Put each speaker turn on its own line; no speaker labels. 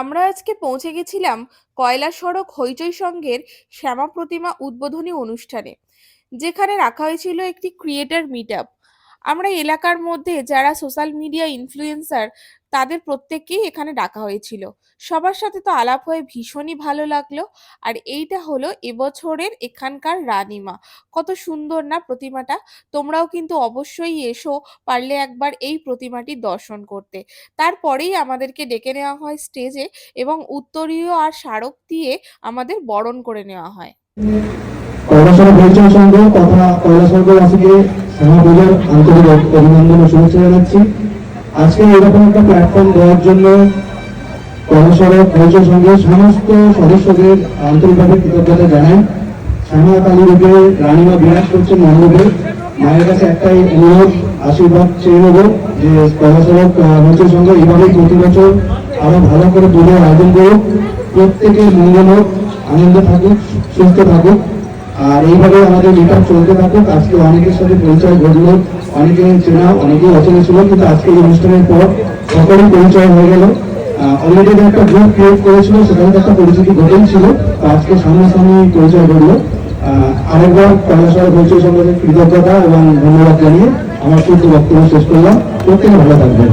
আমরা আজকে পৌঁছে গেছিলাম কয়লা সড়ক হইচই সংঘের শ্যামা প্রতিমা উদ্বোধনী অনুষ্ঠানে, যেখানে রাখা হয়েছিল একটি ক্রিয়েটর মিট আপ। আমরা এলাকার মধ্যে যারা সোশ্যাল মিডিয়া ইনফ্লুয়েন্সার তাদের প্রত্যেককেই এখানে ডাকা হয়েছিল। সবার সাথে তো আলাপ হয়ে ভীষণই ভালো লাগলো। আর এইটা হলো এবছরের এখানকার রানীমা। কত সুন্দর না প্রতিমাটা! তোমরাও কিন্তু অবশ্যই এসো, পারলে একবার এই প্রতিমাটি দর্শন করতে। তারপরেই আমাদেরকে ডেকে নেওয়া হয় স্টেজে এবং উত্তরীয় আর স্মারক দিয়ে আমাদের বরণ করে নেওয়া হয়।
কয়লাসর পরিচয় সংঘ তথা কয়লাসরবাসীকে শ্যামা পূজার আন্তরিক অভিনন্দন ও শুভেচ্ছা জানাচ্ছি। আজকে এরকম একটা প্ল্যাটফর্ম দেওয়ার জন্য কয়লাসর পরিচয় সংঘের সমস্ত সদস্যদের আন্তরিকভাবে কৃতজ্ঞতা জানাই। শ্যামা কালী রূপে রানীমা বিরাজ করছেন মণ্ডপে। মায়ের কাছে একটাই অনুরোধ, আশীর্বাদ চেয়ে নেব যে কয়লাসর পরিচয় সংঘ এইভাবেই প্রতি বছর আরো ভালো করে পুজোর আয়োজন করুক, প্রত্যেকের মঙ্গল হোক, আনন্দ থাকুক, সুস্থ থাকুক, আর এইভাবে আমাদের মিট আপ চলতে থাকুক। আজকে অনেকের সাথে পরিচয় ঘটলো, অনেকে চেনা, অনেকেই অচেনা ছিল, কিন্তু আজকে এই অনুষ্ঠানের পর সকলেই পরিচয় হয়ে গেল। অলরেডি একটা গ্রুপ ক্রিয়েট করেছিল, সেখানে একটা পরিচিতি ঘটেই ছিল, তো আজকে সামনাসামনি পরিচয় ঘটলো। আরেকবার কয়লাসর পরিচয় সম্পর্কে কৃতজ্ঞতা এবং ধন্যবাদ জানিয়ে আমার শুধু বক্তব্য শেষ করলাম। প্রত্যেকে ভালো থাকবেন।